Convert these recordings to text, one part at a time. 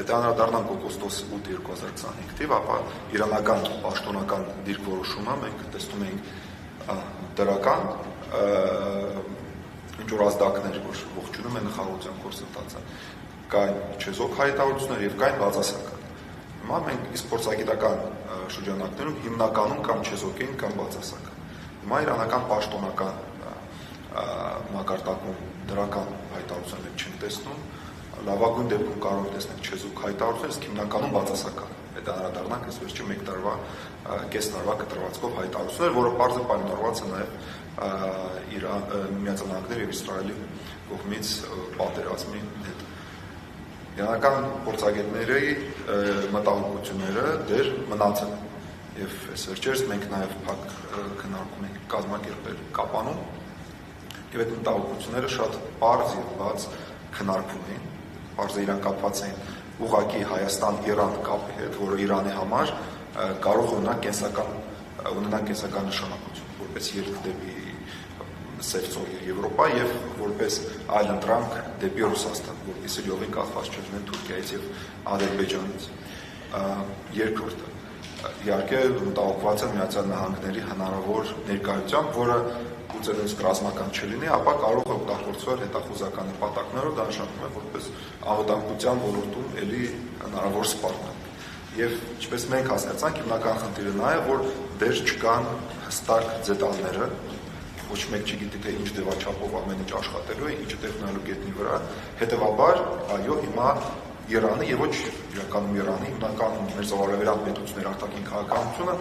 Եթե անդրադառնանք օգոստոս 8 2025 թիվ, ապա իրանական պաշտոնական դիրքորոշումը մենք տեսնում ենք դրական ինչ-որ ազդակներ, որ ողջունում են խաղաղության գործընթացը, կային չեզոք հայտարարություններ եւ կային բացասական։ Հիմա մենք իսկ փորձագիտական շրջանակներում հիմնականում կամ չեզոք են կամ բացասական։ Հիմա իրանական պաշտոնական մակարդակում դրական հայտարարություն մենք չենք տեսնում, լավագույն դեպքում կարող ենք տեսնել չեզոք հայտարարություն, իսկ հիմնականում բացասական։ Եթե անդրադառնանք այս վերջի 1 տարվա, կես տարվա կտրվածքով հայտարարություններ, որը պարզը պայմանավորված է նաև Միացյալ Նահանգների եւ Իսրայելի կողմից պատերազմի հետ։ Իրանական փորձագետների մտահոգությունները դեռ մնացել են եւ այս վերջերս մենք նաև փակ քննարկում ենք կազմակերպել Կապանում եւ այդ մտահոգությունները շատ պարզ եւ բաց քննարկվում են, պարզը իրան կապված են ուղղակի Հայաստան-Իրան կապի հետ, որը Իրանի համար կարող ունենա կենսական նշանակություն, որպես ելք դեպի Սև ծով Եվրոպա եւ որպես այլընտրանք դեպի Ռուսաստան, որպեսզի լիովին կախված չլինեն Թուրքիայից եւ Ադրբեջանից։ Երկրորդը իհարկե մտահոգված է Միացյալ Նահանգների հնարավոր ներկայությամբ, որը ուծելուց ռազմական չլինի, ապա կարող է օգտագործվել հետախուզական նպատակներով, դա նշանակում է որպես անվտանգության ոլորտում էլի հնարավոր սպառնալ։ Եվ ինչպես մենք հասկացանք, հիմնական խնդիրը նա է, որ դեռ չկան հստակ դետալները, ոչ մեկ չգիտի թե ինչ ձևաչափով ամեն ինչ աշխատելու է, ինչը տեխնոլոգիա գետնի վրա, հետևաբար, այո, հիմա Իրանը եւ ոչ իրականում Իրանի, հիմնականում մեր զավարավերան պետությունների արտաքին քաղաքականությունը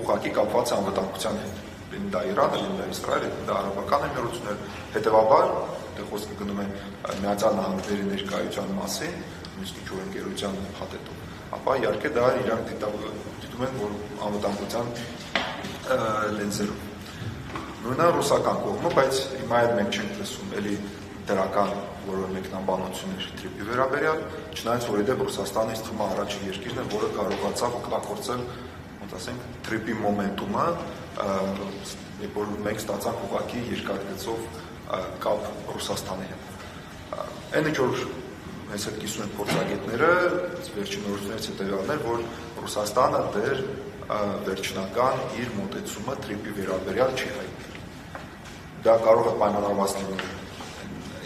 ուղղակի կապված է անվտանգության հետ։ Լինի դա Իրանը, լինի դա Իսրայելը, լինի դա արաբական էմիրությունները, հետևաբար, դե խոսքը գնում է Միացյալ Նահանգների ներկայության մասին, նույնիսկ ինչ-որ ընկերության փաթեթով, ապա իհարկե դա իրանք դիտում են, որ անվտանգության լենզերով։ Նույնը ռուսական կողմը, բայց հիմա էլ մենք չենք լսում էլի դրական որը մեկնաբանություններ Թրիպի վերաբերյալ, չնայած որ իդեպ Ռուսաստանից թվում է առաջին երկիրն է, որը կարողացավ օգտագործել, ոնց ասենք, Թրիպի մոմենտումը, երբ որ մենք ստացանք ուղղակի երկաթգծով կապ Ռուսաստանի հետ։ Այն ինչ որ մեզ հետ կիսում են փորձագետները, վերջին նորություններից հետևյալն էր, որ Ռուսաստանը դեռ վերջնական իր մոտեցումը Թրիպի վերաբերյալ չի հայտնել։ Դա կարող է պայմանավորված լինել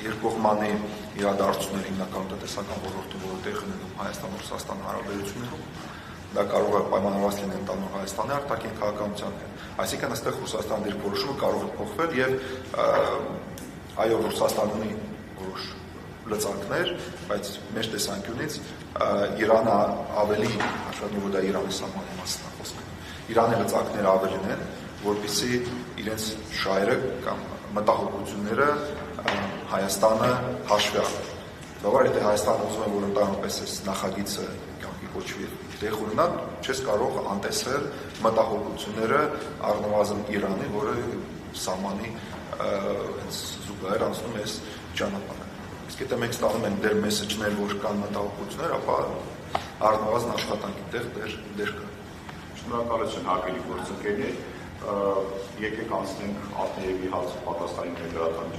երկկողմանի իրադարձությունների հիմնական տնտեսական ոլորտում, որը տեղ ունենում Հայաստան-Ռուսաստան հարաբերություններում, դա կարող է պայմանավորված լինել տանող Հայաստանի արտաքին քաղաքականության հետ։ Այսինքն այստեղ Ռուսաստանի դիրքորոշումը կարող է փոխվել եւ այո, Ռուսաստանն ունի որոշ լծակներ, բայց մեր տեսանկյունից Իրանը ավելի հաշվառում, որ դա Իրանի սահմանի մասն է խոսքը։ Իրանի լծակները ավելին են, որպեսզի իրենց շահերը կամ մտահոգությունները Հայաստանը հաշվի առնի։ Բավարար, եթե Հայաստանը ուզում է, որ ընդհանրապես այս նախագիծը կյանքի կոչվի տեղ ունենա, չես կարող անտեսել մտահոգությունները առնվազն Իրանի, որը սահմանի զուգահեռ անցնում է այս ճանապարհը։ Իսկ եթե մենք ստանում ենք դեր մեսեջներ, որ կան մտահոգություններ, ապա առնվազն աշխատանքի տեղ դեր կա։ Շնորհակալություն հարգելի գործընկերներ, եկեք անցնենք Ատնեևի հարցը պատասխանին մեր լրատվամիջոցների